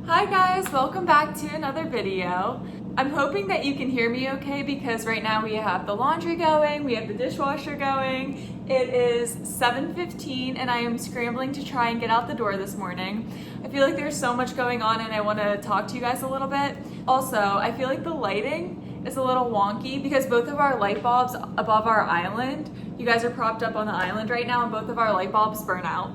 Hi guys, welcome back to another video. I'm hoping that you can hear me okay because right now we have the laundry going, we have the dishwasher going. It is 7:15 and I am scrambling to try and get out the door this morning. I feel like there's so much going on and I want to talk to you guys a little bit. Also, I feel like the lighting is a little wonky because both of our light bulbs above our island, you guys are propped up on the island right now, and both of our light bulbs burn out.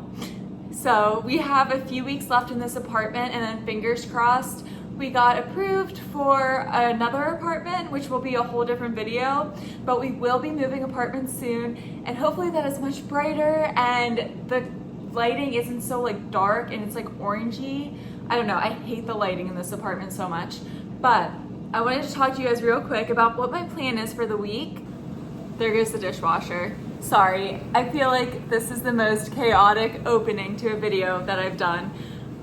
So we have a few weeks left in this apartment, and then fingers crossed we got approved for another apartment, which will be a whole different video, but we will be moving apartments soon, and hopefully that is much brighter and the lighting isn't so like dark and it's like orangey. I don't know, I hate the lighting in this apartment so much, but I wanted to talk to you guys real quick about what my plan is for the week. There goes the dishwasher. Sorry, I feel like this is the most chaotic opening to a video that I've done.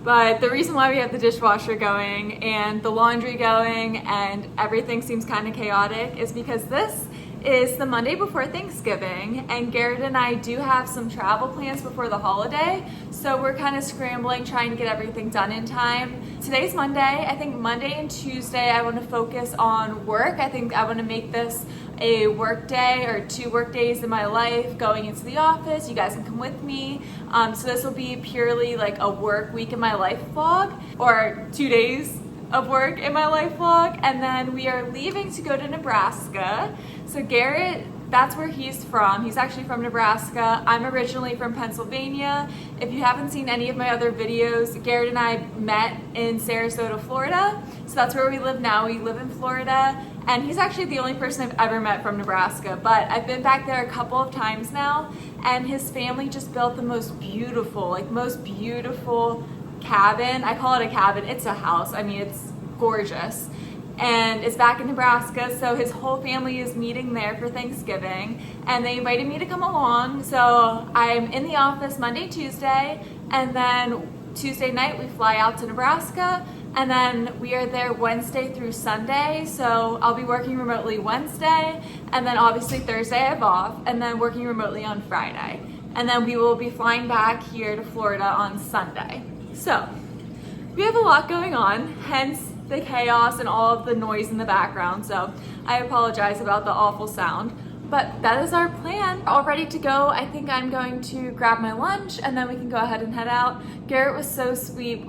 But the reason why we have the dishwasher going and the laundry going and everything seems kind of chaotic is because this is the Monday before Thanksgiving, and Garrett and I do have some travel plans before the holiday, so we're kind of scrambling, trying to get everything done in time. Today's Monday. I think Monday and Tuesday I want to focus on work. I think I want to make this a work day or 2 work days in my life going into the office. You guys can come with me. So this will be purely like a work week in my life vlog, or 2 days of work in my life vlog, and then we are leaving to go to Nebraska. So Garrett, that's where he's from. He's actually from Nebraska. I'm originally from Pennsylvania. If you haven't seen any of my other videos, Garrett and I met in Sarasota, Florida. So that's where we live now. We live in Florida, and he's actually the only person I've ever met from Nebraska, but I've been back there a couple of times now, and his family just built the most beautiful cabin. I call it a cabin. It's a house. I mean, it's gorgeous. And it's back in Nebraska, so his whole family is meeting there for Thanksgiving, and they invited me to come along. So I'm in the office Monday, Tuesday, and then Tuesday night we fly out to Nebraska, and then we are there Wednesday through Sunday. So I'll be working remotely Wednesday, and then obviously Thursday I have off, and then working remotely on Friday. And then we will be flying back here to Florida on Sunday. So we have a lot going on, hence the chaos and all of the noise in the background. So I apologize about the awful sound, but that is our plan. All ready to go. I think I'm going to grab my lunch and then we can go ahead and head out. Garrett was so sweet.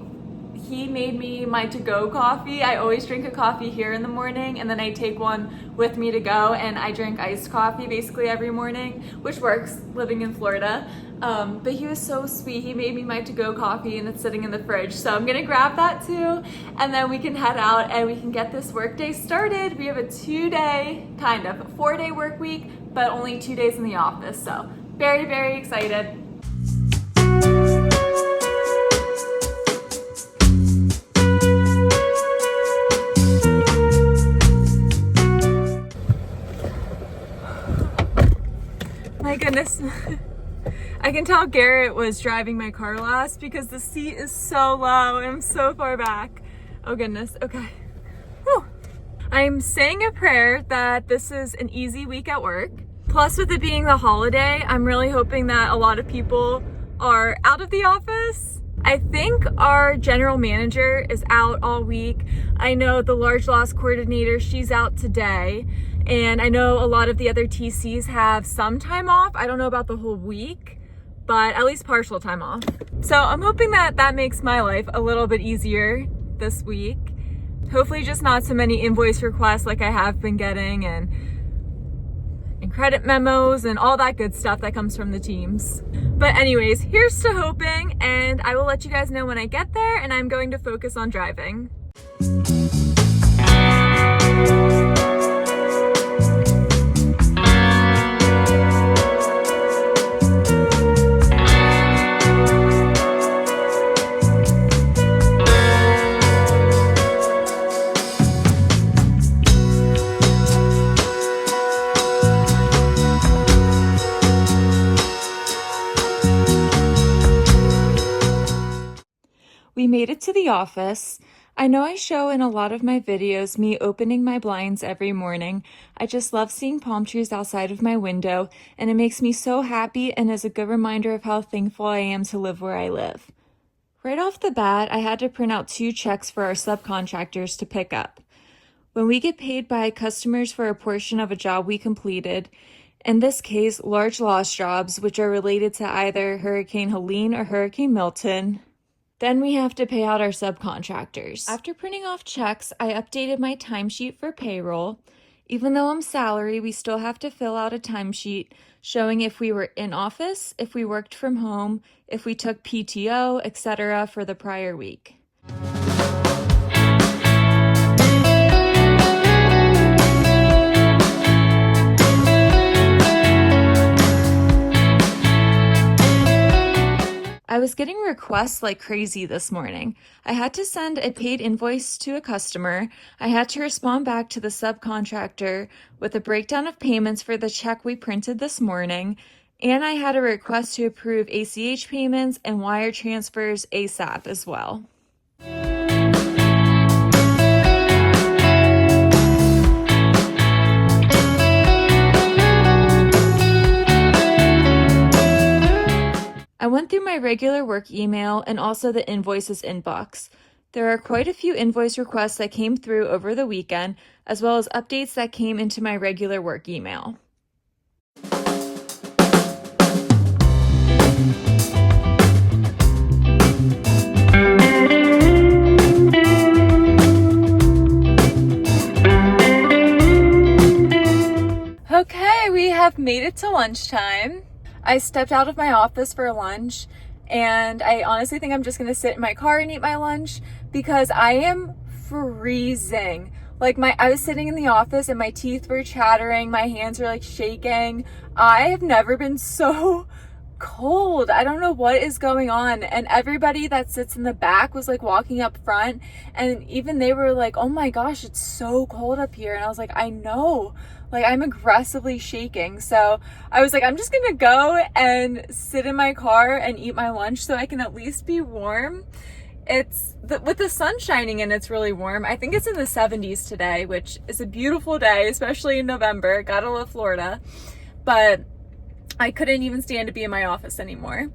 He made me my to-go coffee. I always drink a coffee here in the morning, and then I take one with me to go, and I drink iced coffee basically every morning, which works living in Florida. But he was so sweet. He made me my to-go coffee, and it's sitting in the fridge. So I'm gonna grab that too, and then we can head out and we can get this work day started. We have a 2-day, kind of 4-day work week, but only 2 days in the office. So very, very excited. My goodness. I can tell Garrett was driving my car last because the seat is so low and I'm so far back. Oh goodness, okay. Whew. I'm saying a prayer that this is an easy week at work. Plus, with it being the holiday, I'm really hoping that a lot of people are out of the office. I think our general manager is out all week. I know the large loss coordinator, she's out today. And I know a lot of the other TCs have some time off. I don't know about the whole week, but at least partial time off. So I'm hoping that that makes my life a little bit easier this week. Hopefully just not so many invoice requests like I have been getting, and credit memos and all that good stuff that comes from the teams. But anyways, here's to hoping, and I will let you guys know when I get there, and I'm going to focus on driving. We made it to the office. I know I show in a lot of my videos me opening my blinds every morning. I just love seeing palm trees outside of my window, and it makes me so happy and is a good reminder of how thankful I am to live where I live. Right off the bat, I had to print out 2 checks for our subcontractors to pick up. When we get paid by customers for a portion of a job we completed, in this case, large loss jobs, which are related to either Hurricane Helene or Hurricane Milton, then we have to pay out our subcontractors. After printing off checks, I updated my timesheet for payroll. Even though I'm salary, we still have to fill out a timesheet showing if we were in office, if we worked from home, if we took PTO, etc. for the prior week. I was getting requests like crazy this morning. I had to send a paid invoice to a customer. I had to respond back to the subcontractor with a breakdown of payments for the check we printed this morning. And I had a request to approve ACH payments and wire transfers ASAP as well. I went through my regular work email and also the invoices inbox. There are quite a few invoice requests that came through over the weekend, as well as updates that came into my regular work email. Okay, we have made it to lunchtime. I stepped out of my office for lunch, and I honestly think I'm just gonna sit in my car and eat my lunch because I am freezing. I was sitting in the office and my teeth were chattering, my hands were like shaking. I have never been so cold. I don't know what is going on. And everybody that sits in the back was like walking up front, and even they were like, oh my gosh, it's so cold up here. And I was like, I know. I'm aggressively shaking. So I was like, I'm just gonna go and sit in my car and eat my lunch so I can at least be warm. With the sun shining and it's really warm. I think it's in the 70s today, which is a beautiful day, especially in November. Gotta love Florida. But I couldn't even stand to be in my office anymore.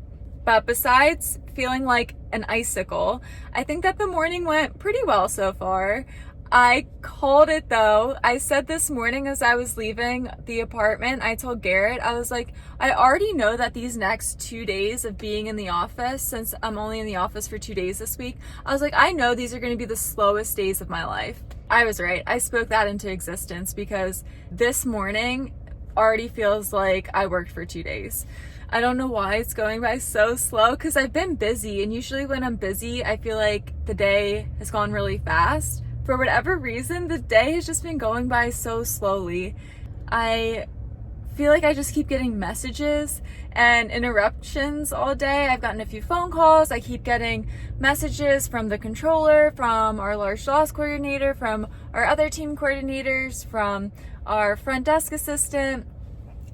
But besides feeling like an icicle, I think that the morning went pretty well so far. I called it though. I said this morning as I was leaving the apartment, I told Garrett, I was like, I already know that these next 2 days of being in the office, since I'm only in the office for 2 days this week, I was like, I know these are going to be the slowest days of my life. I was right. I spoke that into existence because this morning already feels like I worked for 2 days. I don't know why it's going by so slow because I've been busy, and usually when I'm busy, I feel like the day has gone really fast. For whatever reason, the day has just been going by so slowly. I feel like I just keep getting messages and interruptions all day. I've gotten a few phone calls. I keep getting messages from the controller, from our large loss coordinator, from our other team coordinators, from our front desk assistant.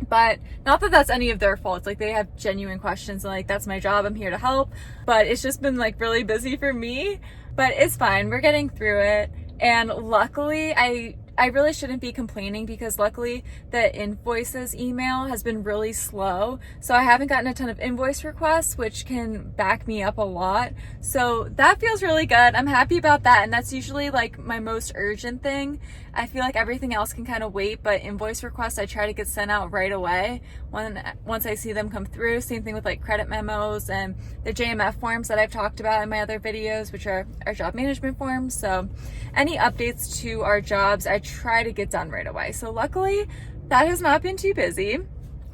But not that that's any of their fault. They have genuine questions and that's my job. I'm here to help. But it's just been really busy for me. But it's fine. We're getting through it. And luckily, I really shouldn't be complaining because luckily the invoices email has been really slow. So I haven't gotten a ton of invoice requests, which can back me up a lot. So that feels really good. I'm happy about that. And that's usually my most urgent thing. I feel like everything else can kind of wait, but invoice requests, I try to get sent out right away once I see them come through. Same thing with credit memos and the JMF forms that I've talked about in my other videos, which are our job management forms. So any updates to our jobs, I try to get done right away. So luckily that has not been too busy.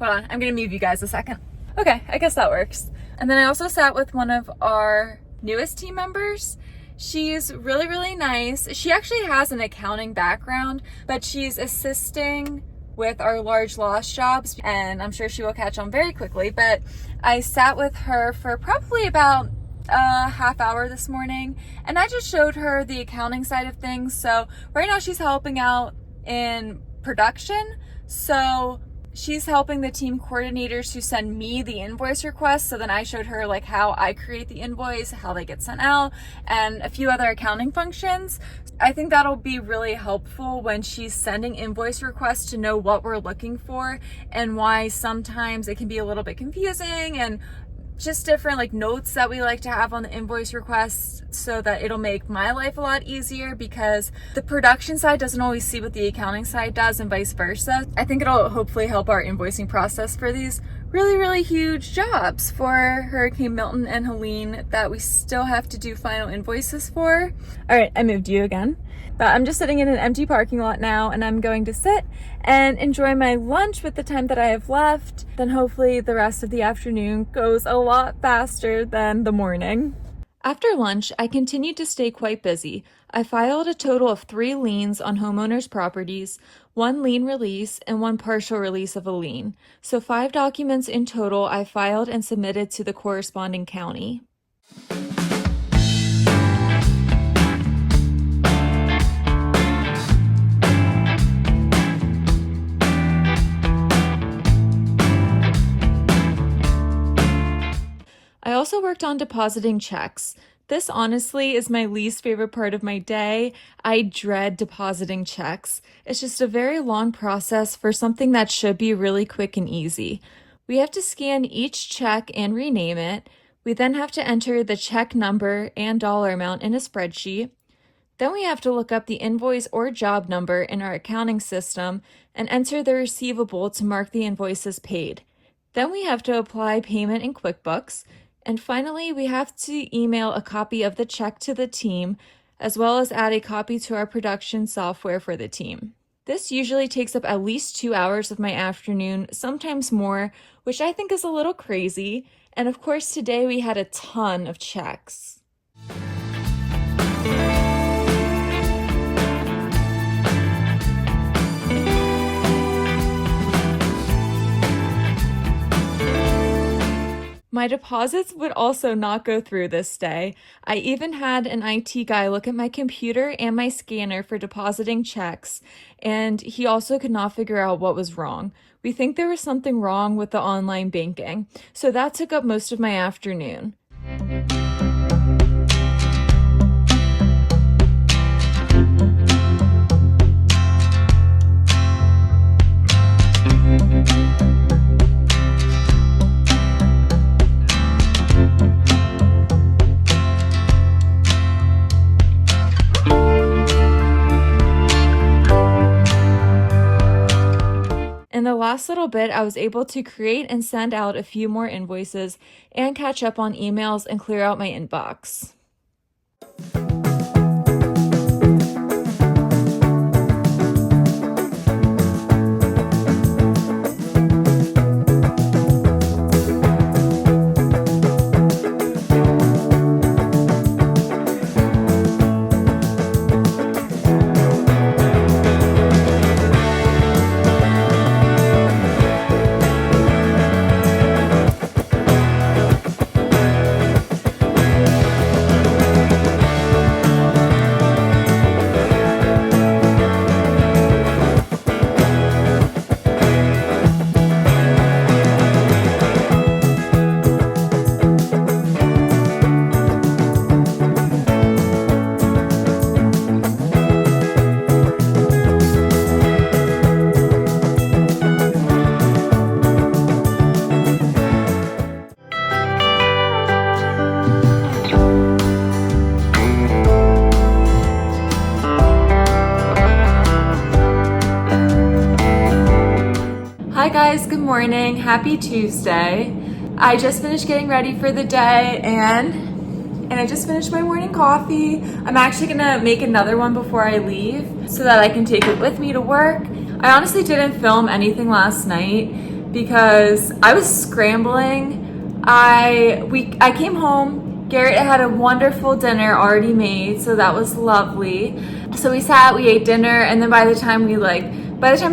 Hold on, I'm gonna mute you guys a second. Okay, I guess that works. And then I also sat with one of our newest team members. She's really, really nice. She actually has an accounting background, but she's assisting with our large loss jobs, and I'm sure she will catch on very quickly. But I sat with her for probably about a half hour this morning, and I just showed her the accounting side of things. So right now she's helping out in production. So she's helping the team coordinators to send me the invoice requests. So then I showed her how I create the invoice, how they get sent out, and a few other accounting functions. I think that'll be really helpful when she's sending invoice requests to know what we're looking for and why sometimes it can be a little bit confusing and just different like notes that we like to have on the invoice requests so that it'll make my life a lot easier, because the production side doesn't always see what the accounting side does and vice versa. I think it'll hopefully help our invoicing process for these really huge jobs for Hurricane Milton and Helene that we still have to do final invoices for. All right, I moved you again. But I'm just sitting in an empty parking lot now, and I'm going to sit and enjoy my lunch with the time that I have left. Then hopefully the rest of the afternoon goes a lot faster than the morning. After lunch, I continued to stay quite busy. I filed a total of 3 liens on homeowners' properties, 1 lien release, and 1 partial release of a lien. So 5 documents in total I filed and submitted to the corresponding county. I also worked on depositing checks. This honestly is my least favorite part of my day. I dread depositing checks. It's just a very long process for something that should be really quick and easy. We have to scan each check and rename it. We then have to enter the check number and dollar amount in a spreadsheet. Then we have to look up the invoice or job number in our accounting system and enter the receivable to mark the invoice as paid. Then we have to apply payment in QuickBooks. And finally, we have to email a copy of the check to the team, as well as add a copy to our production software for the team. This usually takes up at least 2 hours of my afternoon, sometimes more, which I think is a little crazy. And of course, today we had a ton of checks. My deposits would also not go through this day. I even had an IT guy look at my computer and my scanner for depositing checks, and he also could not figure out what was wrong. We think there was something wrong with the online banking, so that took up most of my afternoon. In the last little bit, I was able to create and send out a few more invoices and catch up on emails and clear out my inbox. Hi guys, good morning. Happy Tuesday. I just finished getting ready for the day and I just finished my morning coffee. I'm actually gonna make another one before I leave so that I can take it with me to work. I honestly didn't film anything last night because I was scrambling. I came home, Garrett had a wonderful dinner already made, so that was lovely. So we ate dinner, and then by the time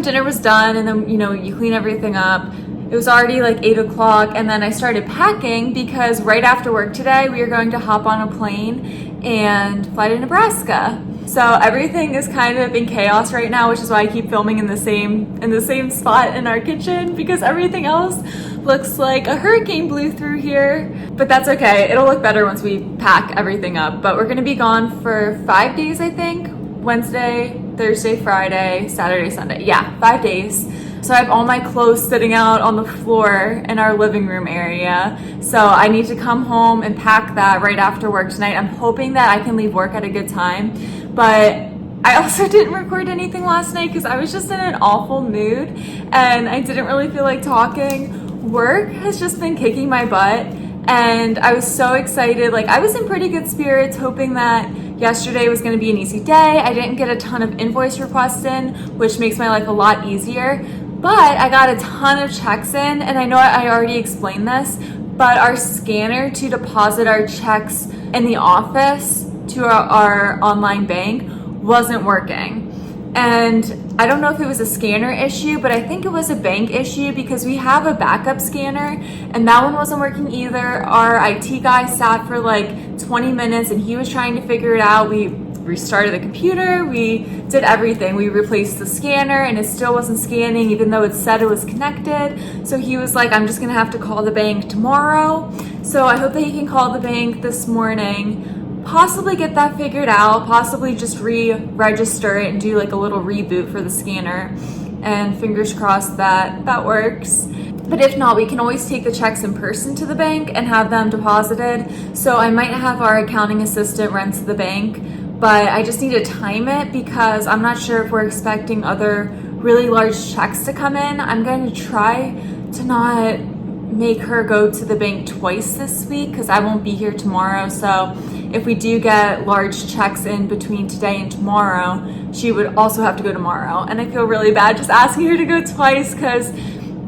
dinner was done and then, you clean everything up, it was already like 8 o'clock, and then I started packing because right after work today, we are going to hop on a plane and fly to Nebraska. So everything is kind of in chaos right now, which is why I keep filming in the same spot in our kitchen, because everything else looks like a hurricane blew through here. But that's okay. It'll look better once we pack everything up. But we're gonna be gone for 5 days, I think. Wednesday, Thursday, Friday, Saturday, Sunday. Yeah, 5 days. So I have all my clothes sitting out on the floor in our living room area. So I need to come home and pack that right after work tonight. I'm hoping that I can leave work at a good time. But I also didn't record anything last night because I was just in an awful mood and I didn't really feel like talking. Work has just been kicking my butt and I was so excited. Like, I was in pretty good spirits, hoping that yesterday was going to be an easy day. I didn't get a ton of invoice requests in, which makes my life a lot easier. But I got a ton of checks in, and I know I already explained this, but our scanner to deposit our checks in the office to our online bank wasn't working. And I don't know if it was a scanner issue, but I think it was a bank issue because we have a backup scanner and that one wasn't working either. Our IT guy sat for like 20 minutes and he was trying to figure it out. We restarted the computer, we did everything. We replaced the scanner and it still wasn't scanning even though it said it was connected. So he was like, I'm just gonna have to call the bank tomorrow. So I hope that he can call the bank this morning, possibly get that figured out, possibly just re-register it and do like a little reboot for the scanner, and fingers crossed that that works. But if not, we can always take the checks in person to the bank and have them deposited. So I might have our accounting assistant run to the bank, but I just need to time it because I'm not sure if we're expecting other really large checks to come in. I'm going to try to not make her go to the bank twice this week because I won't be here tomorrow. So if we do get large checks in between today and tomorrow, she would also have to go tomorrow. And I feel really bad just asking her to go twice because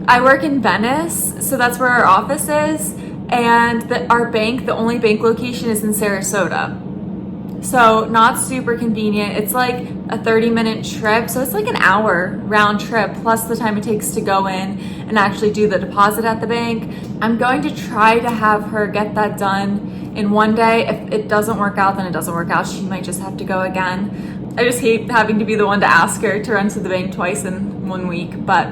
I work in Venice, so that's where our office is, and our bank, the only bank location is in Sarasota. So not super convenient. It's like a 30-minute trip, so it's like an hour round trip plus the time it takes to go in and actually do the deposit at the bank. I'm going to try to have her get that done in one day. If it doesn't work out, then it doesn't work out. She might just have to go again. I just hate having to be the one to ask her to run to the bank twice in 1 week, but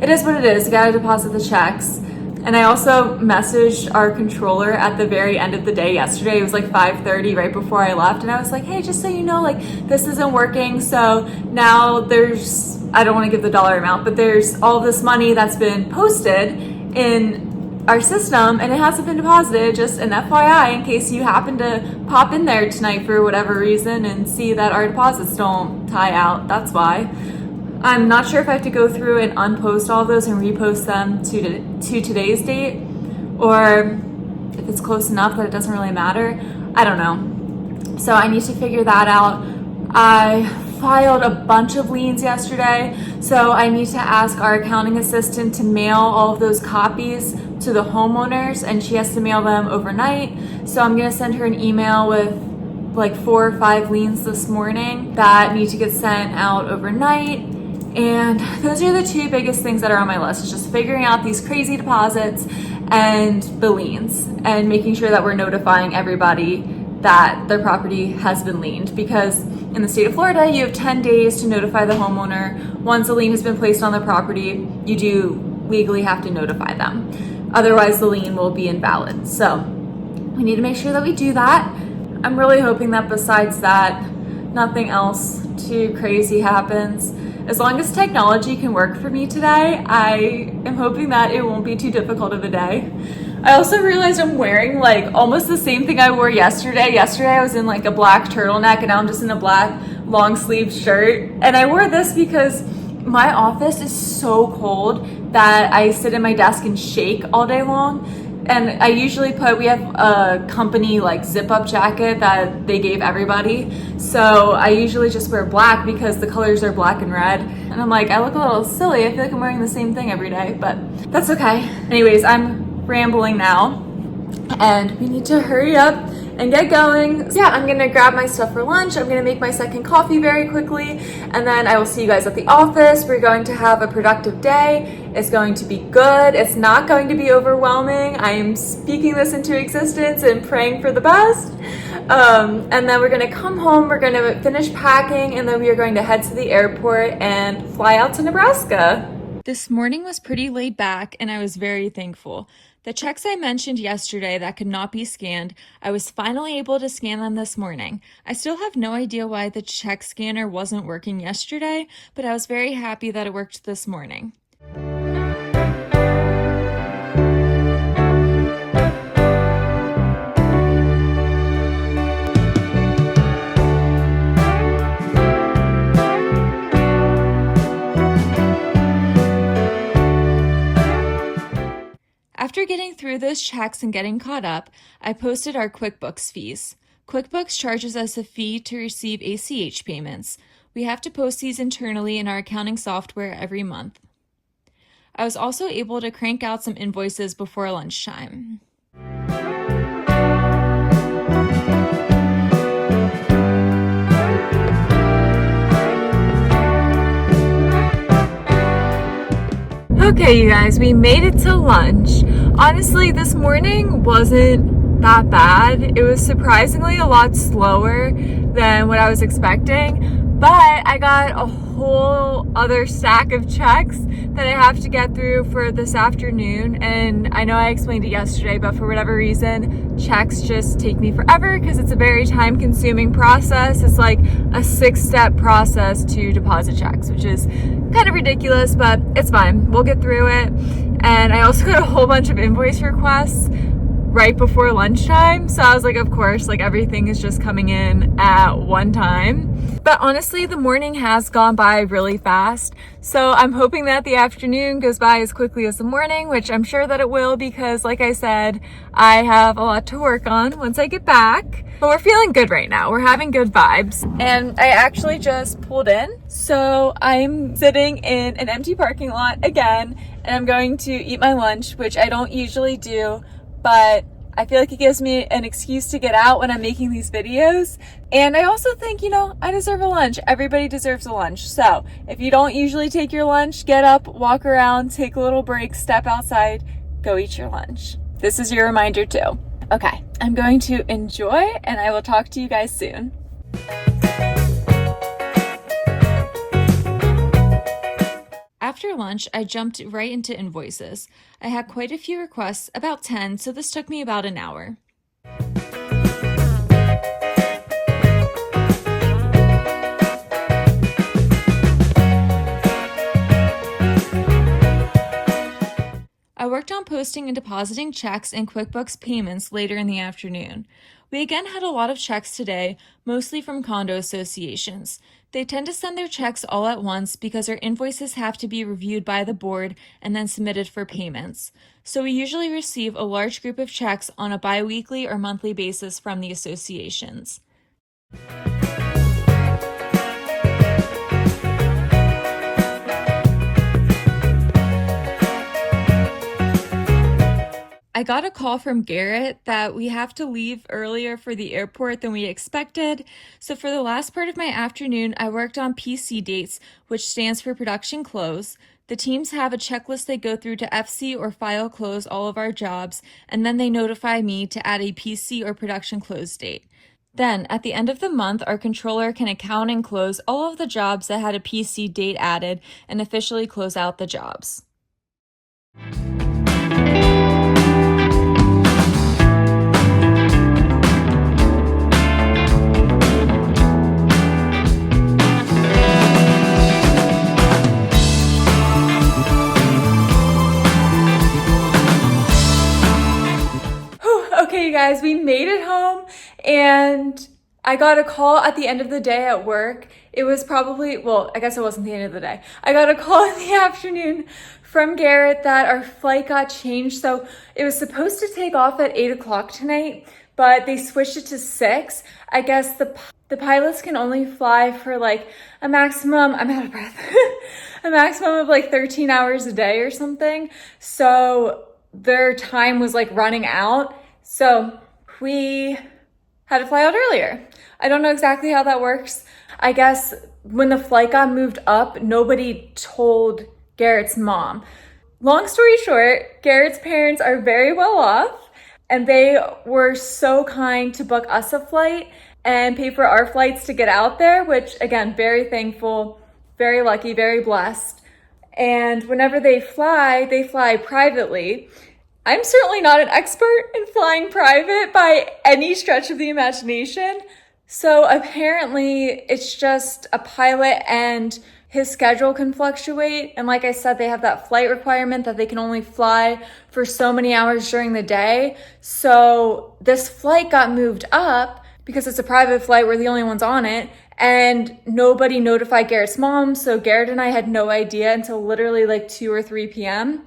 it is what it is. You gotta deposit the checks. And I also messaged our controller at the very end of the day yesterday. It was like 5:30 right before I left. And I was like, hey, just so you know, like this isn't working. So now there's, I don't want to give the dollar amount, but there's all this money that's been posted in our system and it hasn't been deposited. Just an FYI in case you happen to pop in there tonight for whatever reason and see that our deposits don't tie out. That's why. I'm not sure if I have to go through and unpost all of those and repost them to today's date, or if it's close enough that it doesn't really matter. I don't know. So I need to figure that out. I filed a bunch of liens yesterday, so I need to ask our accounting assistant to mail all of those copies to the homeowners, and she has to mail them overnight. So I'm gonna send her an email with like 4 or 5 liens this morning that need to get sent out overnight. And those are the 2 biggest things that are on my list, is just figuring out these crazy deposits and the liens and making sure that we're notifying everybody that their property has been liened, because in the state of Florida, you have 10 days to notify the homeowner. Once a lien has been placed on the property, you do legally have to notify them. Otherwise, the lien will be invalid. So we need to make sure that we do that. I'm really hoping that besides that, nothing else too crazy happens. As long as technology can work for me today, I am hoping that it won't be too difficult of a day. I also realized I'm wearing like almost the same thing I wore yesterday. Yesterday I was in like a black turtleneck and now I'm just in a black long sleeve shirt. And I wore this because my office is so cold that I sit at my desk and shake all day long. And I usually we have a company like zip up jacket that they gave everybody. So I usually just wear black because the colors are black and red. And I'm like, I look a little silly. I feel like I'm wearing the same thing every day, but that's okay. Anyways, I'm rambling now and we need to hurry up and get going. So yeah, I'm gonna grab my stuff for lunch. I'm gonna make my second coffee very quickly, and then I will see you guys at the office. We're going to have a productive day. It's going to be good. It's not going to be overwhelming. I am speaking this into existence and praying for the best. And then we're gonna come home, we're gonna finish packing, and then we are going to head to the airport and fly out to Nebraska. This morning was pretty laid back, and I was very thankful. The checks I mentioned yesterday that could not be scanned, I was finally able to scan them this morning. I still have no idea why the check scanner wasn't working yesterday, but I was very happy that it worked this morning. through those checks and getting caught up, I posted our QuickBooks fees. QuickBooks charges us a fee to receive ACH payments. We have to post these internally in our accounting software every month. I was also able to crank out some invoices before lunchtime. Okay, you guys, we made it to lunch. Honestly, this morning wasn't that bad. It was surprisingly a lot slower than what I was expecting, but I got a whole other stack of checks that I have to get through for this afternoon. And I know I explained it yesterday, but for whatever reason, checks just take me forever because it's a very time-consuming process. It's like a 6-step process to deposit checks, which is kind of ridiculous, but it's fine. We'll get through it. And I also got a whole bunch of invoice requests right before lunchtime. So I was like, of course, like everything is just coming in at one time. But honestly, the morning has gone by really fast. So I'm hoping that the afternoon goes by as quickly as the morning, which I'm sure that it will because like I said, I have a lot to work on once I get back. But we're feeling good right now. We're having good vibes. And I actually just pulled in. So I'm sitting in an empty parking lot again, and I'm going to eat my lunch, which I don't usually do, but I feel like it gives me an excuse to get out when I'm making these videos. And I also think, I deserve a lunch. Everybody deserves a lunch. So if you don't usually take your lunch, get up, walk around, take a little break, step outside, go eat your lunch. This is your reminder too. Okay, I'm going to enjoy, and I will talk to you guys soon. After lunch, I jumped right into invoices. I had quite a few requests, about 10, so this took me about an hour. I worked on posting and depositing checks and QuickBooks payments later in the afternoon. We again had a lot of checks today, mostly from condo associations. They tend to send their checks all at once because our invoices have to be reviewed by the board and then submitted for payments. So we usually receive a large group of checks on a bi-weekly or monthly basis from the associations. I got a call from Garrett that we have to leave earlier for the airport than we expected. So for the last part of my afternoon, I worked on PC dates, which stands for production close. The teams have a checklist they go through to FC or file close all of our jobs, and then they notify me to add a PC or production close date. Then, at the end of the month, our controller can account and close all of the jobs that had a PC date added and officially close out the jobs. Okay, you guys, we made it home, and I got a call at the end of the day at work. It was probably, I guess it wasn't the end of the day. I got a call in the afternoon from Garrett that our flight got changed. So it was supposed to take off at 8 o'clock tonight, but they switched it to 6. I guess the pilots can only fly for like a maximum, I'm out of breath, a maximum of like 13 hours a day or something. So their time was like running out. So we had to fly out earlier. I don't know exactly how that works. I guess when the flight got moved up, nobody told Garrett's mom. Long story short, Garrett's parents are very well off, and they were so kind to book us a flight and pay for our flights to get out there, which again, very thankful, very lucky, very blessed. And whenever they fly privately. I'm certainly not an expert in flying private by any stretch of the imagination. So apparently it's just a pilot and his schedule can fluctuate. And like I said, they have that flight requirement that they can only fly for so many hours during the day. So this flight got moved up because it's a private flight. We're the only ones on it. And nobody notified Garrett's mom. So Garrett and I had no idea until literally like 2 or 3 p.m.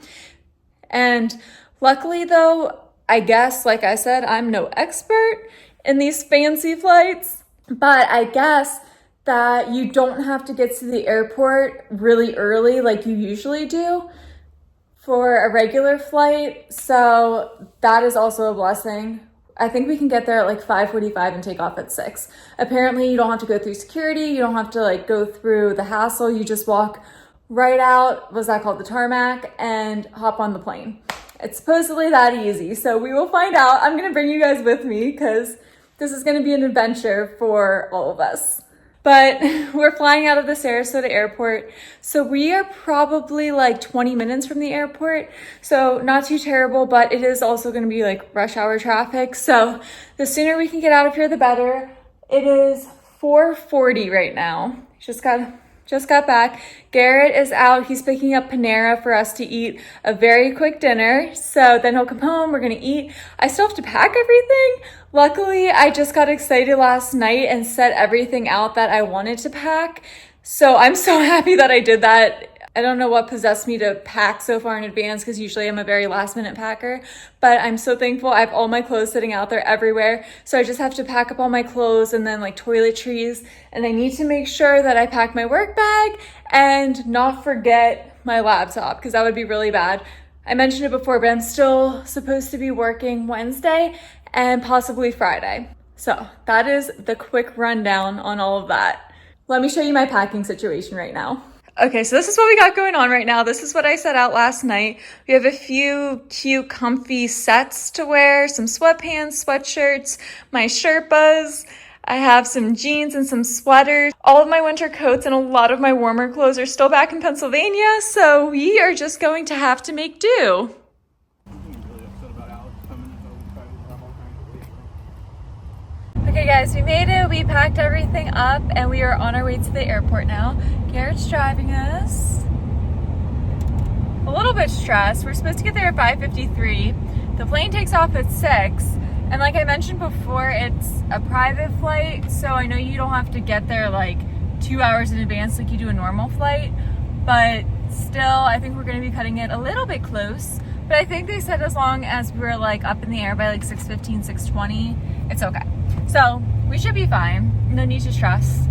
And Luckily though, I guess, like I said, I'm no expert in these fancy flights, but I guess that you don't have to get to the airport really early like you usually do for a regular flight. So that is also a blessing. I think we can get there at like 5:45 and take off at 6. Apparently you don't have to go through security. You don't have to like go through the hassle. You just walk right out, what's that called, the tarmac, and hop on the plane. It's supposedly that easy. So we will find out. I'm gonna bring you guys with me because this is gonna be an adventure for all of us. But we're flying out of the Sarasota airport. So we are probably like 20 minutes from the airport. So not too terrible, but it is also gonna be like rush hour traffic. So the sooner we can get out of here, the better. It is 4:40 right now. Just got back. Garrett is out. He's picking up Panera for us to eat a very quick dinner. So then he'll come home. We're going to eat. I still have to pack everything. Luckily, I just got excited last night and set everything out that I wanted to pack. So I'm so happy that I did that. I don't know what possessed me to pack so far in advance because usually I'm a very last minute packer, but I'm so thankful. I have all my clothes sitting out there everywhere. So I just have to pack up all my clothes and then like toiletries. And I need to make sure that I pack my work bag and not forget my laptop because that would be really bad. I mentioned it before, but I'm still supposed to be working Wednesday and possibly Friday. So that is the quick rundown on all of that. Let me show you my packing situation right now. Okay, so this is what we got going on right now. This is what I set out last night. We have a few cute, comfy sets to wear, some sweatpants, sweatshirts, my Sherpas. I have some jeans and some sweaters. All of my winter coats and a lot of my warmer clothes are still back in Pennsylvania, so we are just going to have to make do. Okay guys, we made it. We packed everything up and we are on our way to the airport now. Garrett's driving us. A little bit stressed. We're supposed to get there at 5:53. The plane takes off at 6. And like I mentioned before, it's a private flight. So I know you don't have to get there like 2 hours in advance like you do a normal flight. But still, I think we're going to be cutting it a little bit close. But I think they said as long as we're like up in the air by like 6:15, 6:20, it's okay. So we should be fine. No need to stress.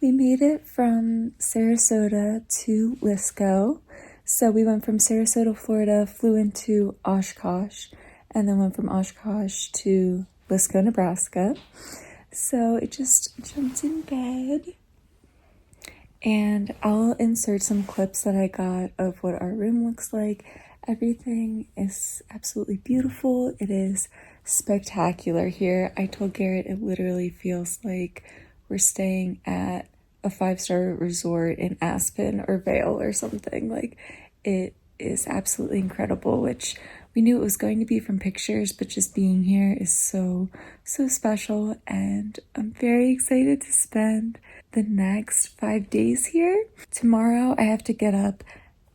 We made it from Sarasota to Lisco. So we went from Sarasota, Florida, flew into Oshkosh, and then went from Oshkosh to Lisco, Nebraska. So it just jumped in bed. And I'll insert some clips that I got of what our room looks like. Everything is absolutely beautiful. It is spectacular here. I told Garrett it literally feels like we're staying at a 5-star resort in Aspen or Vail or something. Like, it is absolutely incredible, which we knew it was going to be from pictures, but just being here is so special. And I'm very excited to spend the next 5 days here. Tomorrow I have to get up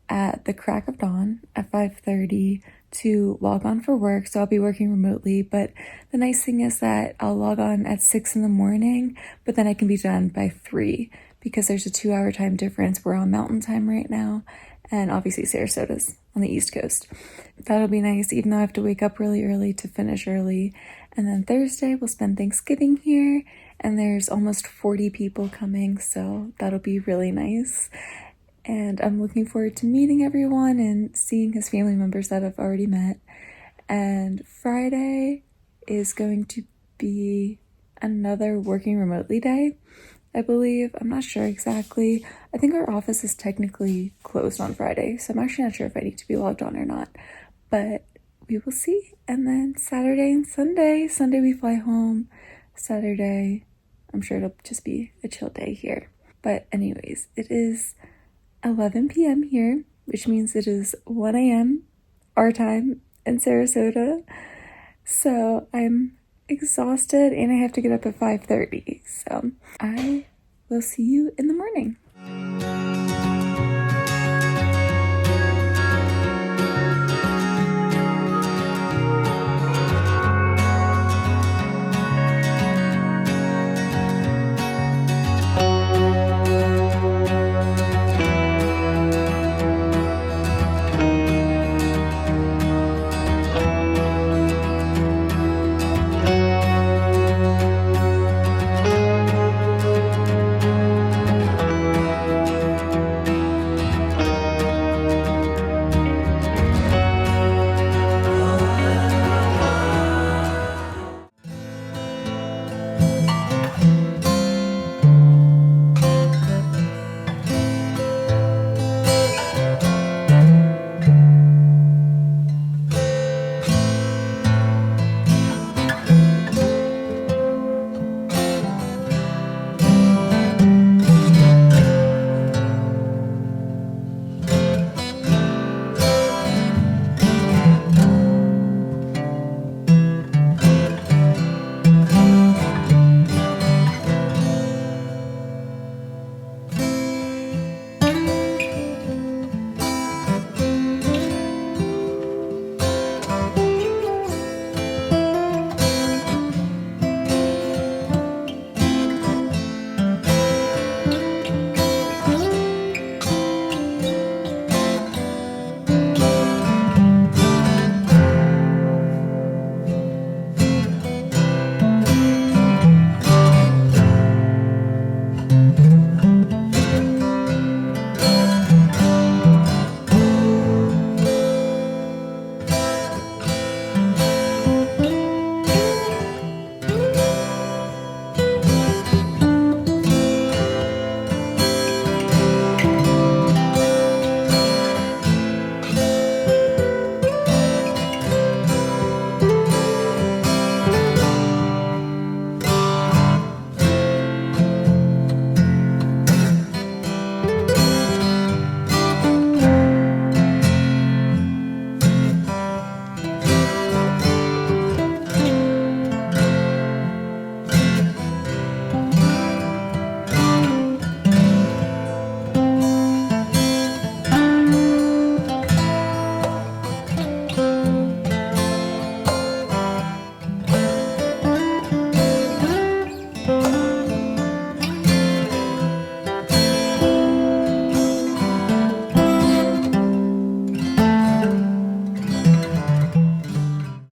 at the crack of dawn at 5:30 to log on for work, so I'll be working remotely. But the nice thing is that I'll log on at 6 in the morning, but then I can be done by 3 because there's a 2-hour time difference. We're on mountain time right now, and obviously Sarasota's on the East Coast. That'll be nice, even though I have to wake up really early to finish early. And then Thursday we'll spend Thanksgiving here, and there's almost 40 people coming, so that'll be really nice. And I'm looking forward to meeting everyone and seeing his family members that I've already met. And Friday is going to be another working remotely day. I believe. I'm not sure exactly. I think our office is technically closed on Friday, so I'm actually not sure if I need to be logged on or not. But we will see. And then Saturday and Sunday. Sunday we fly home. Saturday, I'm sure it'll just be a chill day here. But anyways, it is 11 p.m. here, which means it is 1 a.m. our time in Sarasota. So I'm exhausted and I have to get up at 5:30. So I will see you in the morning.